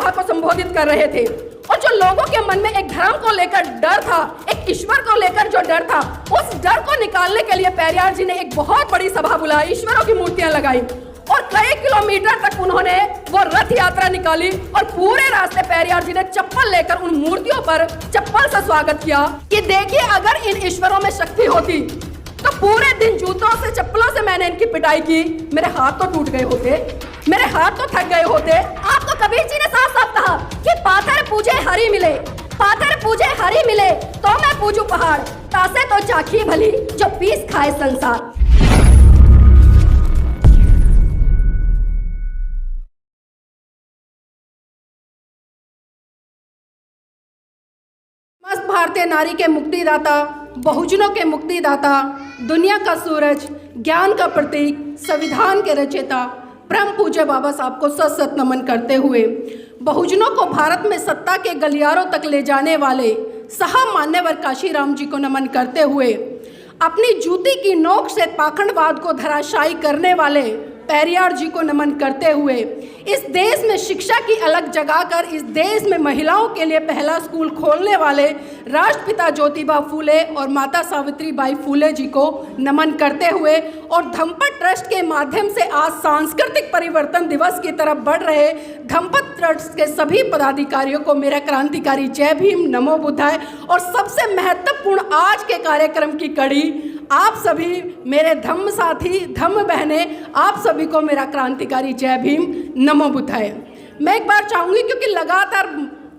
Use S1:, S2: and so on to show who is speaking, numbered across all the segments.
S1: सभा को संबोधित कर रहे थे और जो लोगों के मन में एक धर्म को लेकर डर था, एक ईश्वर को लेकर जो डर था, उस डर को निकालने के लिए पेरियार जी ने एक बहुत बड़ी सभा बुलाई, ईश्वरों की मूर्तियां लगाई और कई किलोमीटर तक उन्होंने वो रथ यात्रा निकाली और पूरे रास्ते पेरियार जी ने चप्पल लेकर उन मूर्तियों पर चप्पल से स्वागत किया कि देखिए अगर इन ईश्वरों में शक्ति होती तो पूरे दिन जूतों से चप्पलों से मैंने इनकी पिटाई की, मेरे हाथ तो टूट गए होते, मेरे हाथ तो थक गए होते। आपको कबीर जी ने साफ साफ कहा कि पाथर पूजे हरि मिले, पाथर पूजे हरि मिले तो मैं पूजू पहाड़, तासे तो चाखी भली जो पीस खाए संसार। मस्त भारतीय नारी के मुक्तिदाता, बहुजनों के मुक्तिदाता, दुनिया का सूरज, ज्ञान का प्रतीक, संविधान के रचयिता परम पूज्य बाबा साहब को सत सत नमन करते हुए बहुजनों को भारत में सत्ता के गलियारों तक ले जाने वाले साहब मान्यवर काशीराम जी को नमन करते हुए अपनी जूती की नोक से पाखंडवाद को धराशायी करने वाले पेरियार जी को नमन करते हुए इस देश में शिक्षा की अलग जगाकर इस देश में महिलाओं के लिए पहला स्कूल खोलने वाले राष्ट्रपिता ज्योतिबा फूले और माता सावित्री बाई फूले जी को नमन करते हुए और धम्पत ट्रस्ट के माध्यम से आज सांस्कृतिक परिवर्तन दिवस की तरफ बढ़ रहे धम्पत ट्रस्ट के सभी पदाधिकारियों को मेरा क्रांतिकारी जय भीम, नमो बुद्धाय। और सबसे महत्वपूर्ण आज के कार्यक्रम की कड़ी आप सभी मेरे धम्म साथी, धम्म बहने, आप सभी को मेरा क्रांतिकारी जय भीम, नमो बुद्धाय। मैं एक बार चाहूँगी क्योंकि लगातार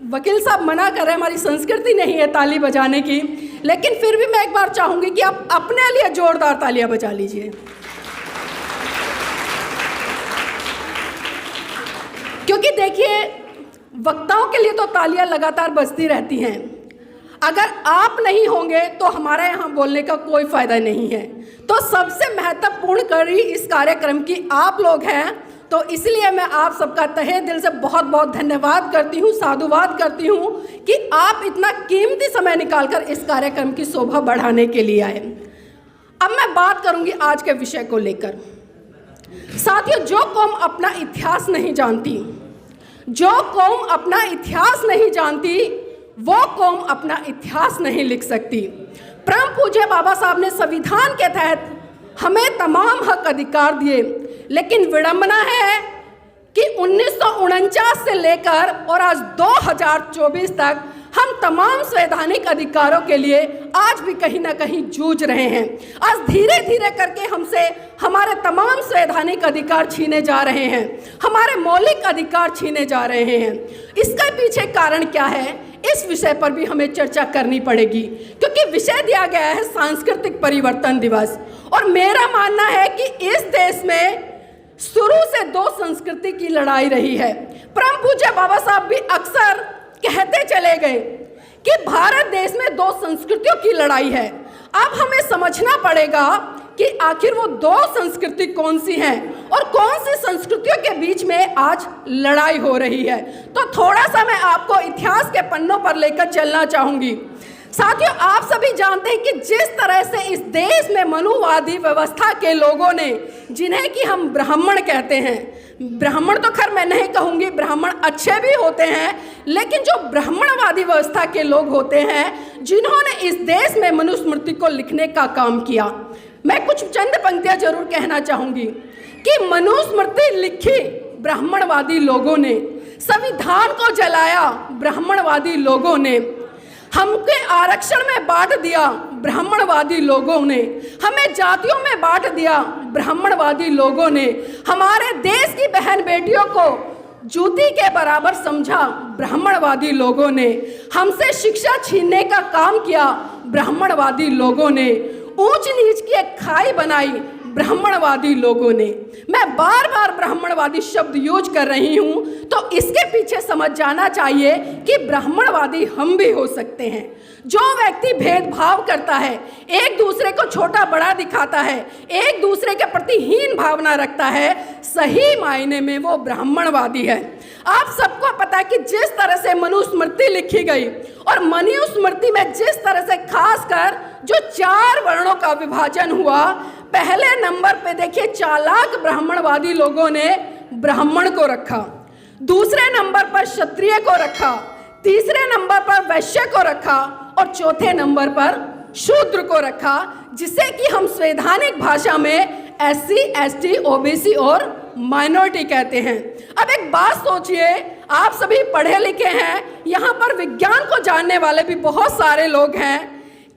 S1: वकील साहब मना कर रहे हैं, हमारी संस्कृति नहीं है ताली बजाने की, लेकिन फिर भी मैं एक बार चाहूँगी कि आप अपने लिए जोरदार तालियां बजा लीजिए, क्योंकि देखिए वक्ताओं के लिए तो तालियां लगातार बजती रहती हैं, अगर आप नहीं होंगे तो हमारे यहाँ बोलने का कोई फायदा नहीं है। तो सबसे महत्वपूर्ण कड़ी इस कार्यक्रम की आप लोग हैं, तो इसलिए मैं आप सबका तहे दिल से बहुत बहुत धन्यवाद करती हूँ, साधुवाद करती हूँ कि आप इतना कीमती समय निकालकर इस कार्यक्रम की शोभा बढ़ाने के लिए आए। अब मैं बात करूँगी आज के विषय को लेकर। साथियों, जो कौम अपना इतिहास नहीं जानती, जो कौम अपना इतिहास नहीं जानती, वो कौम अपना इतिहास नहीं लिख सकती। परम पूज्य बाबा साहब ने संविधान के तहत हमें तमाम हक अधिकार दिए, लेकिन विडंबना है कि 1949 से लेकर और आज 2024 तक हम तमाम संवैधानिक अधिकारों के लिए आज भी कहीं ना कहीं जूझ रहे हैं। आज धीरे धीरे करके हमसे हमारे तमाम संवैधानिक अधिकार छीने जा रहे हैं, हमारे मौलिक अधिकार छीने जा रहे हैं। इसके पीछे कारण क्या है, इस विषय पर भी हमें चर्चा करनी पड़ेगी, क्योंकि विषय दिया गया है सांस्कृतिक परिवर्तन दिवस। और मेरा मानना है कि इस देश में शुरू से दो संस्कृति की लड़ाई रही है। परम पूज्य बाबा साहब भी अक्सर कहते चले गए कि भारत देश में दो संस्कृतियों की लड़ाई है। अब हमें समझना पड़ेगा कि आखिर वो दो संस्कृति कौन सी हैं और कौन सी संस्कृतियों के बीच में आज लड़ाई हो रही है। तो थोड़ा सा मैं आपको इतिहास के पन्नों पर लेकर चलना चाहूँगी। साथियों, आप सभी जानते हैं कि जिस तरह से इस देश में मनुवादी व्यवस्था के लोगों ने, जिन्हें कि हम ब्राह्मण कहते हैं, ब्राह्मण तो खैर मैं नहीं कहूँगी, ब्राह्मण अच्छे भी होते हैं, लेकिन जो ब्राह्मणवादी व्यवस्था के लोग होते हैं जिन्होंने इस देश में मनुस्मृति को लिखने का काम किया, मैं कुछ चंद पंक्तियां जरूर कहना चाहूँगी कि मनुस्मृति लिखी ब्राह्मणवादी लोगों ने, संविधान को जलाया ब्राह्मणवादी लोगों ने, हमके आरक्षण में बांट दिया ब्राह्मणवादी लोगों ने, हमें जातियों में बांट दिया ब्राह्मणवादी लोगों ने, हमारे देश की बहन बेटियों को जूती के बराबर समझा ब्राह्मणवादी लोगों ने, हमसे शिक्षा छीनने का काम किया ब्राह्मणवादी लोगों ने, ऊंच नीच की एक खाई बनाई ब्राह्मणवादी लोगों ने। मैं बार बार ब्राह्मणवादी शब्द यूज कर रही हूं, तो इसके पीछे समझ जाना चाहिए कि ब्राह्मणवादी हम भी हो सकते हैं। जो व्यक्ति भेदभाव करता है, एक दूसरे को छोटा बड़ा दिखाता है, एक दूसरे के प्रति हीन भावना रखता है, सही मायने में वो ब्राह्मणवादी है। आप सबको पता है कि जिस तरह से मनुस्मृति लिखी गई और मनुस्मृति में जिस तरह से खासकर जो 4 वर्णों का विभाजन हुआ, पहले नंबर पे देखिए चालाक ब्राह्मणवादी लोगों ने ब्राह्मण को रखा, दूसरे नंबर पर क्षत्रिय को रखा, तीसरे नंबर पर वैश्य को रखा और चौथे नंबर पर शूद्र को रखा, जिसे कि हम संवैधानिक भाषा में SC, ST, OBC और माइनॉरिटी कहते हैं। अब एक बात सोचिए, आप सभी पढ़े लिखे हैं, यहाँ पर विज्ञान को जानने वाले भी बहुत सारे लोग हैं।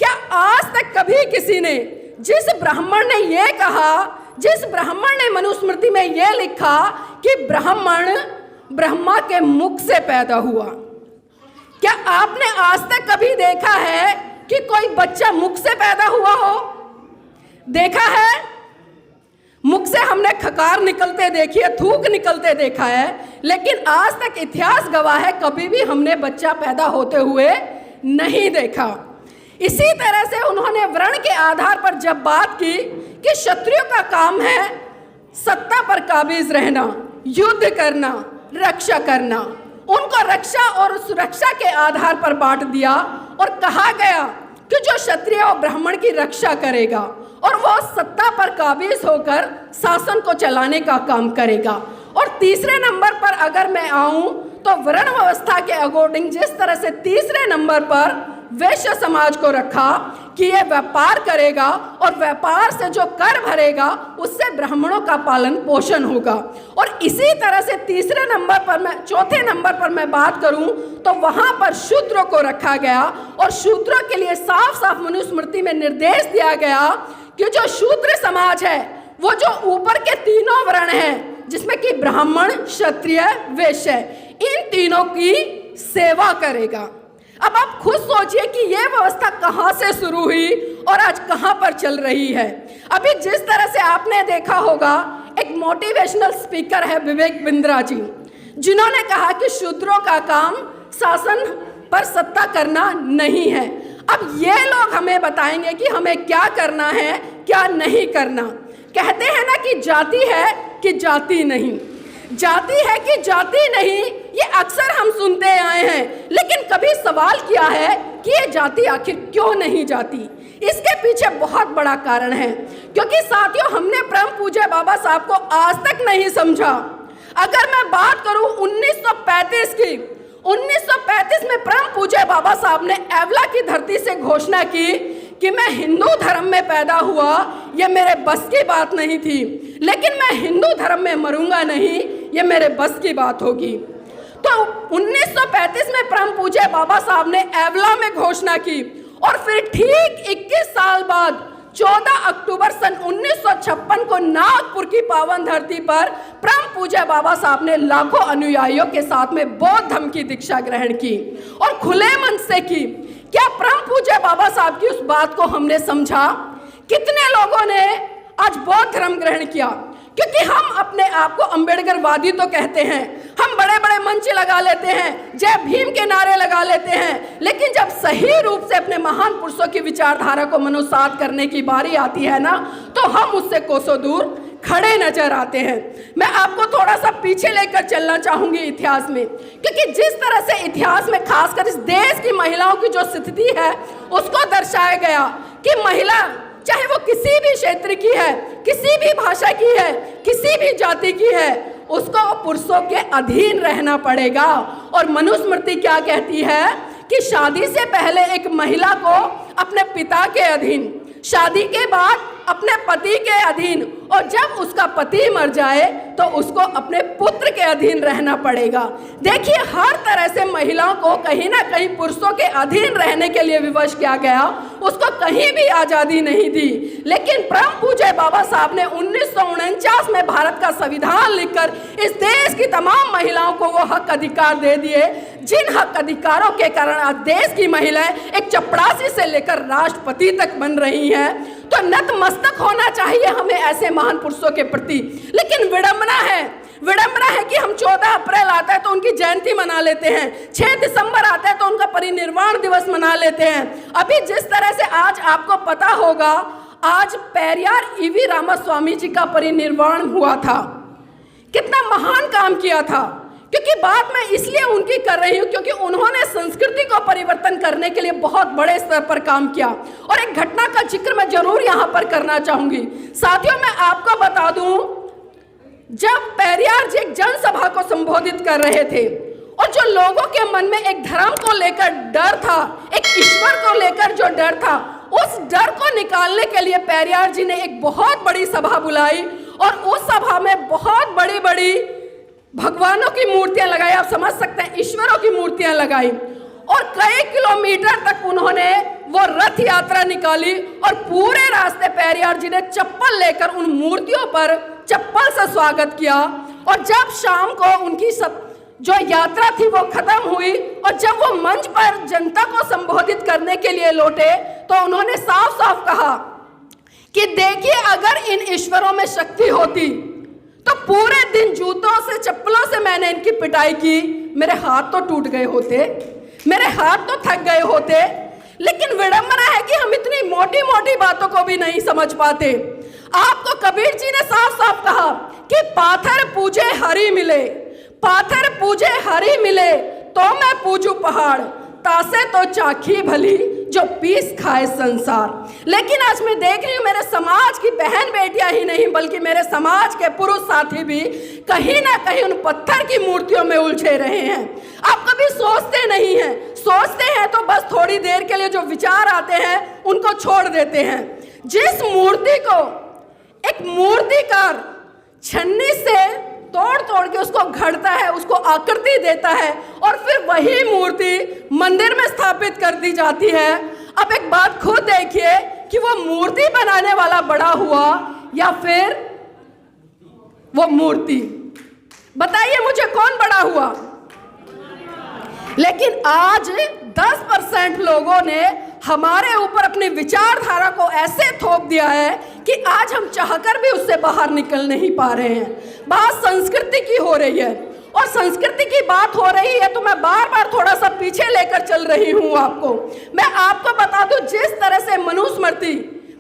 S1: क्या आज तक कभी किसी ने, जिस ब्राह्मण ने ये कहा, जिस ब्राह्मण ने मनुस्मृति में ये लिखा कि ब्राह्मण ब्रह्मा के मुख से पैदा हुआ, क्या आपने आज तक कभी देखा है कि कोई बच्चा मुख से पैदा हुआ हो? देखा है? मुख से हमने खकार निकलते देखी है, थूक निकलते देखा है, लेकिन आज तक इतिहास गवाह है कभी भी हमने बच्चा पैदा होते हुए नहीं देखा। इसी तरह से उन्होंने वर्ण के आधार पर जब बात की कि क्षत्रियों का काम है सत्ता पर काबिज रहना, युद्ध करना, रक्षा करना, उनको रक्षा और सुरक्षा के आधार पर बांट दिया और कहा गया कि जो क्षत्रिय और ब्राह्मण की रक्षा करेगा और वो सत्ता पर काबिज होकर शासन को चलाने का काम करेगा। और तीसरे नंबर पर अगर मैं आऊं तो वर्ण व्यवस्था के अकॉर्डिंग जिस तरह से तीसरे नंबर पर वैश्य समाज को रखा कि ये व्यापार करेगा और व्यापार से जो कर भरेगा उससे ब्राह्मणों का पालन पोषण होगा। और इसी तरह से तीसरे नंबर पर मैं, चौथे नंबर पर मैं बात करूं तो वहां पर शूद्रों को रखा गया और शूद्रों के लिए साफ साफ मनुस्मृति में निर्देश दिया गया कि जो शूद्र समाज है वो जो ऊपर के तीनों वर्ण हैं, जिसमें कि ब्राह्मण, क्षत्रिय, वैश्य, इन तीनों की सेवा करेगा। अब आप खुद सोचिए कि यह व्यवस्था कहां से शुरू हुई और आज कहां पर चल रही है। अभी जिस तरह से आपने देखा होगा, एक मोटिवेशनल स्पीकर है विवेक बिंद्रा जी, जिन्होंने कहा कि शूद्रों का काम शासन पर सत्ता करना नहीं है। अब ये लोग हमें बताएंगे कि हमें क्या करना है, क्या नहीं करना। कहते हैं ना कि जाति है कि जाति नहीं, जाति है कि जाति नहीं, ये अक्सर हम सुनते आए हैं, लेकिन कभी सवाल किया है कि ये जाति आखिर क्यों नहीं जाती? इसके पीछे बहुत बड़ा कारण है, क्योंकि साथियों हमने परम पूज्य बाबा साहब को आज तक नहीं समझा। अगर मैं बात करूं 1935 की, 1935 में परम पूज्य बाबा साहब ने एवला की धरती से घोषणा की कि मैं हिंदू धर्म में पैदा हुआ, ये मेरे बस की बात नहीं थी, लेकिन मैं हिंदू धर्म में मरूंगा नहीं, ये मेरे बस की बात होगी। तो 1935 में परम पूज्य बाबा साहब ने एवला में घोषणा की और फिर ठीक 21 साल बाद 14 अक्टूबर सन 1956 को नागपुर की पावन धरती पर परम पूज्य बाबा साहब ने लाखों अनुयायियों के साथ में बौद्ध धर्म की दीक्षा ग्रहण की और खुले मन से की। क्या परम पूज्य बाबा साहब की उस बात को हमने समझा? कितने लोगों ने आज बौद्ध धर्म ग्रहण किया? क्योंकि हम अपने आप को अम्बेडकरवादी तो कहते हैं, हम बड़े बड़े मंच लगा लेते हैं, जय भीम के नारे लगा लेते हैं, लेकिन जब सही रूप से अपने महान पुरुषों की विचारधारा को मनुसात करने की बारी आती है ना, तो हम उससे कोसों दूर खड़े नजर आते हैं। मैं आपको थोड़ा सा पीछे लेकर चलना चाहूंगी इतिहास में, क्योंकि जिस तरह से इतिहास में खासकर इस देश की महिलाओं की जो स्थिति है उसको दर्शाया गया कि महिला चाहे वो किसी भी क्षेत्र की है, किसी भी भाषा की है, किसी भी जाति की है, उसको पुरुषों के अधीन रहना पड़ेगा। और मनुस्मृति क्या कहती है कि शादी से पहले एक महिला को अपने पिता के अधीन, शादी के बाद अपने पति के अधीन, और जब उसका पति मर जाए तो उसको अपने पुत्र के अधीन रहना पड़ेगा। देखिए, हर तरह से महिलाओं को कहीं ना कहीं पुरुषों के अधीन रहने के लिए विवश किया गया, उसको कहीं भी आज़ादी नहीं दी। लेकिन परम पूज्य बाबा साहब ने 1949 में भारत का संविधान लिखकर इस देश की तमाम महिलाओं को वो हक अधिकार दे दिए, जिन हक अधिकारों के कारण आज देश की महिलाएं एक चपरासी से लेकर राष्ट्रपति तक बन रही हैं। तो नतमस्तक होना चाहिए हमें ऐसे महान पुरुषों के प्रति। लेकिन विडंबना है कि हम 14 अप्रैल आता है तो उनकी जयंती मना लेते हैं, 6 दिसंबर आता है तो उनका परिनिर्वाण दिवस मना लेते हैं। अभी जिस तरह से आज आपको पता होगा, आज पेरियार ईवी रामास्वामी जी का परिनिर्वाण हुआ था। कितना महान काम किया था, क्योंकि बात मैं इसलिए उनकी कर रही हूं क्योंकि उन्होंने संस्कृति को परिवर्तन करने के लिए बहुत बड़े स्तर पर काम किया। और एक घटना का जिक्र मैं जरूर यहां पर करना चाहूंगी। साथियों, मैं आपको बता दूं, जब पेरियार जी एक जनसभा को संबोधित कर रहे थे और जो लोगों के मन में एक धर्म को लेकर डर था, एक ईश्वर को लेकर जो डर था, उस डर को निकालने के लिए पेरियार जी ने एक बहुत बड़ी सभा बुलाई और उस सभा में बहुत बड़ी बड़ी भगवानों की मूर्तियां लगाई, आप समझ सकते हैं, ईश्वरों की मूर्तियां लगाई और कई किलोमीटर तक उन्होंने वो रथ यात्रा निकाली और पूरे रास्ते पेरियार जी ने चप्पल लेकर उन मूर्तियों पर चप्पल से स्वागत किया। और जब शाम को उनकी जो यात्रा थी वो खत्म हुई और जब वो मंच पर जनता को संबोधित करने के लिए लौटे तो उन्होंने साफ साफ कहा कि देखिए, अगर इन ईश्वरों में शक्ति होती तो पूरे दिन जूतों से चप्पलों से मैंने इनकी पिटाई की, मेरे हाथ तो टूट गए होते, मेरे हाथ तो थक गए होते। लेकिन विडंबना है कि हम इतनी मोटी मोटी बातों को भी नहीं समझ पाते। आपको कबीर जी ने साफ साफ कहा कि पाथर पूजे हरि मिले, पाथर पूजे हरि मिले तो मैं पूजू पहाड़, तासे तो चाखी भली जो पीस खाए संसार। लेकिन आज मैं देख रही हूँ मेरे समाज की बहन बेटियां ही नहीं बल्कि मेरे समाज के पुरुष साथी भी कहीं ना कहीं उन पत्थर की मूर्तियों में उलझे रहे हैं। आप कभी सोचते नहीं हैं, सोचते हैं तो बस थोड़ी देर के लिए जो विचार आते हैं उनको छोड़ देते हैं। जिस मूर्ति को एक मूर्तिकार छन्नी से तोड़ तोड़ के उसको घड़ता है, उसको आकृति देता है और फिर वही मूर्ति मंदिर में स्थापित कर दी जाती है। अब एक बात खुद देखिए कि वो मूर्ति बनाने वाला बड़ा हुआ या फिर वो मूर्ति, बताइए मुझे कौन बड़ा हुआ। लेकिन आज 10% लोगों ने हमारे ऊपर अपनी विचारधारा को ऐसे थोप दिया है कि आज हम चाहकर भी उससे बाहर निकल नहीं पा रहे हैं। बात संस्कृति की हो रही है और संस्कृति की बात हो रही है तो मैं बार बार थोड़ा सा पीछे लेकर चल रही हूँ आपको। मैं आपको बता दूं, जिस तरह से मनुस्मृति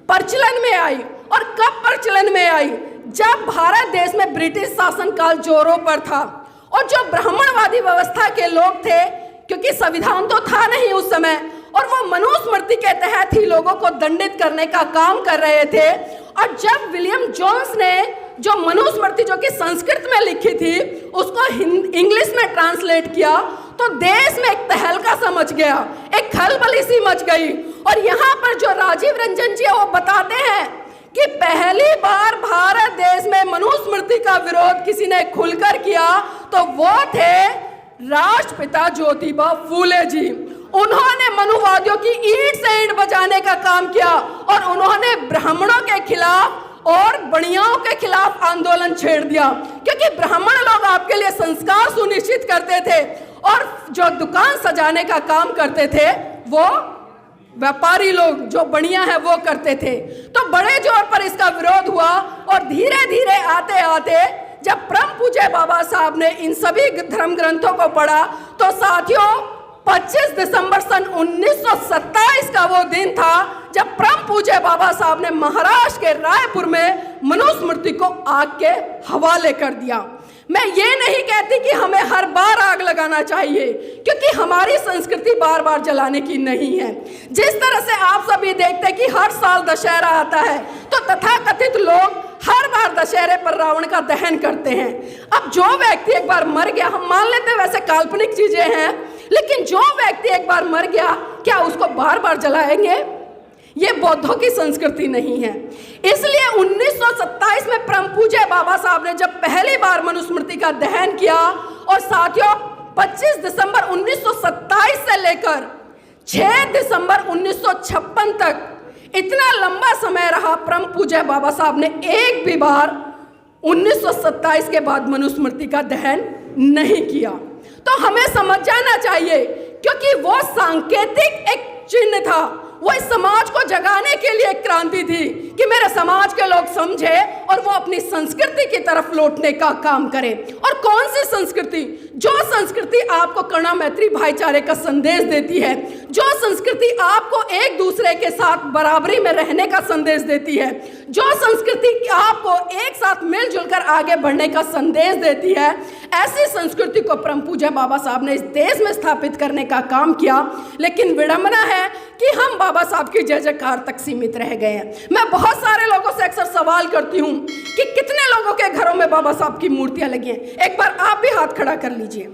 S1: प्रचलन में आई और कब प्रचलन में आई, जब भारत देश में ब्रिटिश शासनकाल जोरों पर था और जो ब्राह्मणवादी व्यवस्था के लोग थे, क्योंकि संविधान तो था नहीं उस समय, और वो मनुस्मृति के तहत ही लोगों को दंडित करने का काम कर रहे थे। और जब विलियम जोन्स ने जो मनुस्मृति जो कि संस्कृत में लिखी थी उसको इंग्लिश में ट्रांसलेट किया तो देश में एक तहलका सा मच गया, एक खलबली सी मच गई। और यहाँ पर जो राजीव रंजन जी है वो बताते हैं कि पहली बार भारत देश में मनुस्मृति का विरोध किसी ने खुलकर किया तो वो थे राष्ट्रपिता ज्योतिबा फूले जी। उन्होंने मनुवादियों की ईंट से ईंट बजाने का काम किया और उन्होंने ब्राह्मणों के खिलाफ और बणियाओं के खिलाफ आंदोलन छेड़ दिया, क्योंकि ब्राह्मण लोग आपके लिए संस्कार सुनिश्चित करते थे और जो दुकान सजाने का काम करते थे वो व्यापारी लोग जो बणिया है वो करते थे। तो बड़े जोर पर इसका विरोध हुआ और धीरे धीरे आते आते जब परम पूज्य बाबा साहब ने इन सभी धर्म ग्रंथों को पढ़ा तो साथियों 25 दिसंबर सन 1927 का वो दिन था जब परम पूज्य बाबा साहब ने महाराष्ट्र के रायपुर में मनुस्मृति को आग के हवाले कर दिया। मैं ये नहीं कहती कि हमें हर बार आग लगाना चाहिए, क्योंकि हमारी संस्कृति बार बार जलाने की नहीं है। जिस तरह से आप सभी देखते हैं कि हर साल दशहरा आता है तो तथाकथित लोग हर बार दशहरे पर रावण का दहन करते हैं। अब जो व्यक्ति एक बार मर गया, हम मान लेते हैं वैसे काल्पनिक चीजें हैं, लेकिन जो व्यक्ति एक बार मर गया क्या उसको बार बार जलाएंगे? ये बौद्धों की संस्कृति नहीं है। इसलिए 1927 में परम पूज्य बाबा साहब ने जब पहली बार मनुस्मृति का दहन किया और साथियों 25 दिसंबर 1927 से लेकर 6 दिसंबर 1956 तक इतना लंबा समय रहा, परम पूज्य बाबा साहब ने एक भी बार 1927 के बाद मनुस्मृति का दहन नहीं किया। तो हमें समझ जाना चाहिए, क्योंकि वो सांकेतिक एक चिन्ह था, वो इस समाज को जगाने के लिए एक क्रांति थी कि मेरे समाज के लोग समझे और वो अपनी संस्कृति की तरफ लौटने का काम करें। और कौन सी संस्कृति? जो संस्कृति आपको करुणा मैत्री भाईचारे का संदेश देती है, जो संस्कृति आपको एक दूसरे के साथ बराबरी में रहने का संदेश देती है, जो संस्कृति आपको एक साथ मिलजुल कर आगे बढ़ने का संदेश देती है, ऐसी संस्कृति को परम पूज्य बाबा साहब ने इस देश में स्थापित करने का काम किया। लेकिन विडंबना है कि हम बाबा साहब की जय जयकार तक सीमित रह गए हैं। मैं बहुत सारे लोगों से अक्सर सवाल करती हूँ कि कितने लोगों के घरों में बाबा साहब की मूर्तियां लगी हैं। एक बार आप भी हाथ खड़ा कर लीजिए।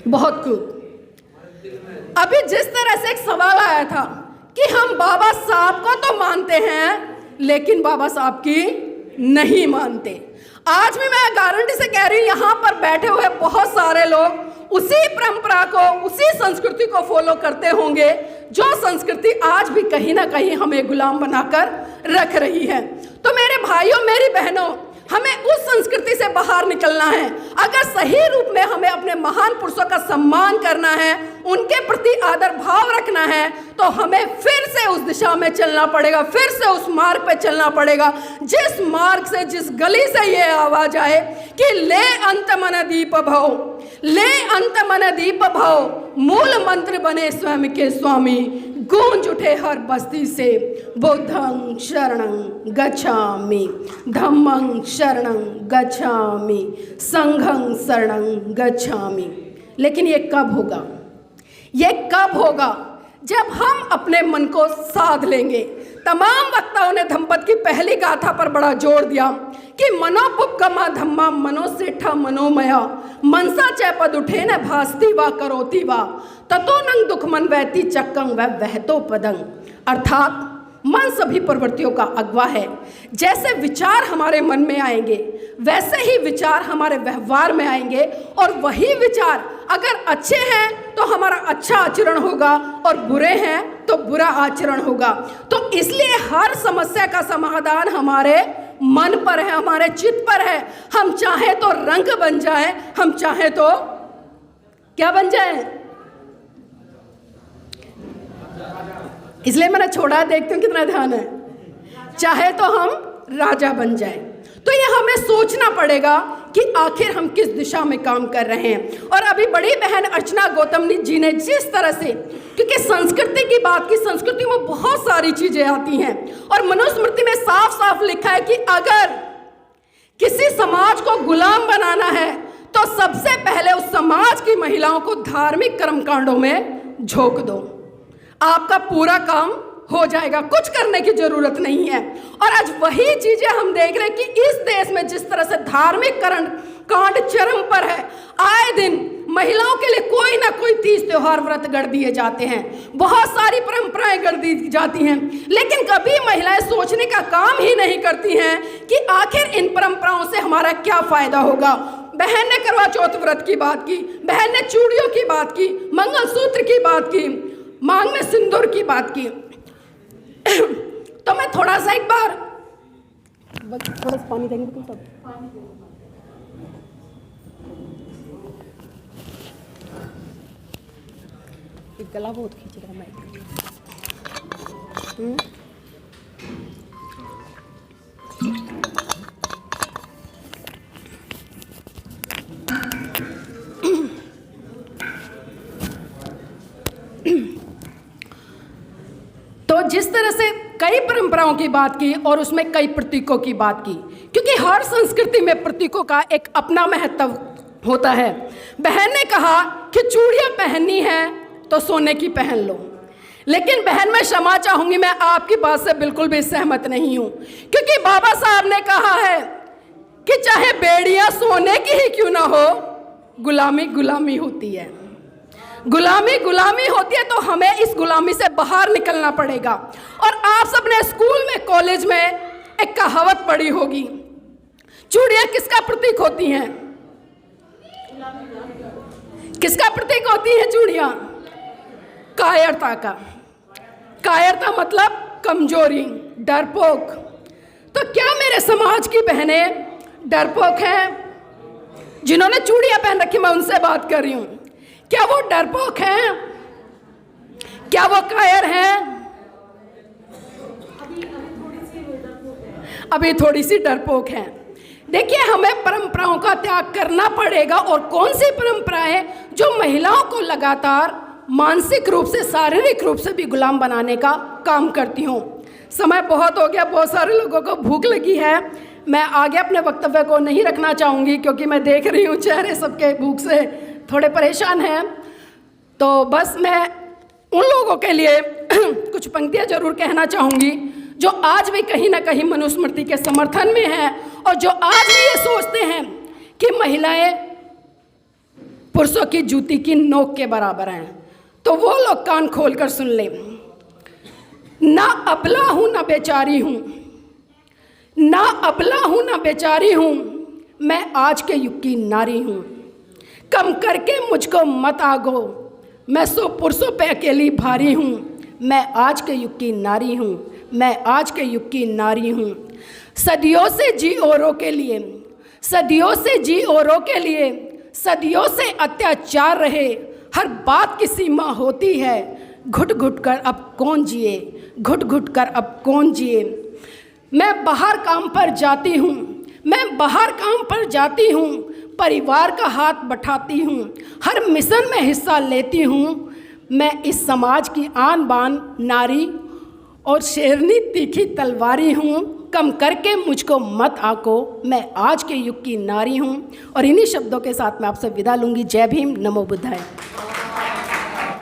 S1: बहुत खूब। अभी जिस तरह से एक सवाल आया था कि हम बाबा साहब को तो मानते हैं लेकिन बाबा साहब की नहीं मानते। आज भी मैं गारंटी से कह रही हूं, यहां पर बैठे हुए बहुत सारे लोग उसी परंपरा को, उसी संस्कृति को फॉलो करते होंगे जो संस्कृति आज भी कहीं ना कहीं हमें गुलाम बनाकर रख रही है। तो मेरे भाइयों, मेरी बहनों, हमें उस संस्कृति से बाहर निकलना है। अगर सही रूप में हमें अपने महान पुरुषों का सम्मान करना है, उनके प्रति आदर भाव रखना है, तो हमें फिर से उस दिशा में चलना पड़ेगा, फिर से उस मार्ग पे चलना पड़ेगा जिस मार्ग से, जिस गली से ये आवाज आए कि ले अंत मन दीप भव, ले अंत मन दीप भव, मूल मंत्र बने स्वयं के स्वामी, गूंज उठे हर बस्ती से बुद्धं शरणं गच्छामि, धम्मं शरणं गच्छामि, संघं शरणं गच्छामि। लेकिन ये कब होगा? ये कब होगा? जब हम अपने मन को साध लेंगे। तमाम वक्ताओं ने धम्मपद की पहली गाथा पर बड़ा जोर दिया कि मनोपुपगमा धम्मा मनोसेठा मनोमया, मनसा च पद उठे न भास्ति वा करोति वा, ततो नंग दुख मन वैति चक्कं व वहतो पदंग। अर्थात मन सभी प्रवृत्तियों का अगवा है। जैसे विचार हमारे मन में आएंगे वैसे ही विचार हमारे व्यवहार में आएंगे, और वही विचार अगर अच्छे हैं तो हमारा अच्छा आचरण होगा और बुरे हैं तो बुरा आचरण होगा। तो इसलिए हर समस्या का समाधान हमारे मन पर है, हमारे चित्त पर है। हम चाहे तो रंग बन जाए, हम चाहे तो क्या बन जाए। इसलिए मैंने छोड़ा, देखती हूँ कितना ध्यान है। चाहे तो हम राजा बन जाए। तो ये हमें सोचना पड़ेगा कि आखिर हम किस दिशा में काम कर रहे हैं। और अभी बड़ी बहन अर्चना गौतम जी ने जिस तरह से, क्योंकि संस्कृति की बात की, संस्कृति में बहुत सारी चीजें आती हैं और मनुस्मृति में साफ साफ लिखा है कि अगर किसी समाज को गुलाम बनाना है तो सबसे पहले उस समाज की महिलाओं को धार्मिक कर्मकांडों में झोंक दो, आपका पूरा काम हो जाएगा, कुछ करने की जरूरत नहीं है। और आज वही चीजें हम देख रहे हैं कि इस देश में जिस तरह से धार्मिक कांड चरम पर है, आए दिन महिलाओं के लिए कोई ना कोई तीज त्योहार व्रत गढ़ दिए जाते हैं, बहुत सारी परंपराएं गढ़ दी जाती हैं, लेकिन कभी महिलाएं सोचने का काम ही नहीं करती हैं कि आखिर इन परंपराओं से हमारा क्या फायदा होगा। बहन ने करवा चौथ व्रत की बात की, बहन ने चूड़ियों की बात की, मंगलसूत्र की बात की, मांग में सिंदूर की बात की। तो मैं थोड़ा सा एक बार थोड़ा सा पानी देंगे तो सब गला बहुत खींच रहा है। तो जिस तरह से कई परंपराओं की बात की और उसमें कई प्रतीकों की बात की, क्योंकि हर संस्कृति में प्रतीकों का एक अपना महत्व होता है। बहन ने कहा कि चूड़ियां पहननी है तो सोने की पहन लो, लेकिन बहन मैं क्षमा चाहूंगी, मैं आपकी बात से बिल्कुल भी सहमत नहीं हूं, क्योंकि बाबा साहब ने कहा है कि चाहे बेड़ियां सोने की ही क्यों ना हो, गुलामी गुलामी होती है, गुलामी गुलामी होती है। तो हमें इस गुलामी से बाहर निकलना पड़ेगा। और आप सबने स्कूल में, कॉलेज में एक कहावत पढ़ी होगी, चूड़ियां किसका प्रतीक होती हैं? किसका प्रतीक होती है चूड़ियां? कायरता का। कायरता मतलब कमजोरी, डरपोक। तो क्या मेरे समाज की बहनें डरपोक हैं? जिन्होंने चूड़ियां पहन रखी, मैं उनसे बात कर रही हूं, क्या वो डरपोक हैं? क्या वो कायर हैं? अभी थोड़ी सी डरपोक हैं। देखिए, हमें परंपराओं का त्याग करना पड़ेगा। और कौन सी परंपराएं जो महिलाओं को लगातार मानसिक रूप से, शारीरिक रूप से भी गुलाम बनाने का काम करती हूँ। समय बहुत हो गया, बहुत सारे लोगों को भूख लगी है। मैं आगे अपने वक्तव्य को नहीं रखना चाहूँगी, क्योंकि मैं देख रही हूँ चेहरे सबके भूख से थोड़े परेशान हैं। तो बस मैं उन लोगों के लिए कुछ पंक्तियां जरूर कहना चाहूँगी जो आज भी कहीं ना कहीं मनुस्मृति के समर्थन में है और जो आज भी ये सोचते हैं कि महिलाएं पुरुषों की जूती की नोक के बराबर हैं। तो वो लोग कान खोल कर सुन लें। ना अबला हूँ ना बेचारी हूँ, ना अबला हूँ ना बेचारी हूँ, मैं आज के युग की नारी हूँ। कम करके मुझको मत आगो, मैं सो पुरुषों पे अकेली भारी हूँ। मैं आज के युग की नारी हूँ, मैं आज के युग की नारी हूँ। सदियों से जी औरों के लिए, सदियों से जी औरों के लिए, सदियों से अत्याचार रहे, हर बात की सीमा होती है। घुट घुट कर अब कौन जिए, घुट घुट कर अब कौन जिए। मैं बाहर काम पर जाती हूँ, मैं बाहर काम पर जाती हूँ, परिवार का हाथ बटाती हूँ, हर मिशन में हिस्सा लेती हूँ। मैं इस समाज की आन बान नारी और शेरनी तीखी तलवारी हूँ। कम करके मुझको मत आको, मैं आज के युग की नारी हूँ। और इन्हीं शब्दों के साथ मैं आपसे विदा लूँगी। जय भीम, नमो बुद्धाय।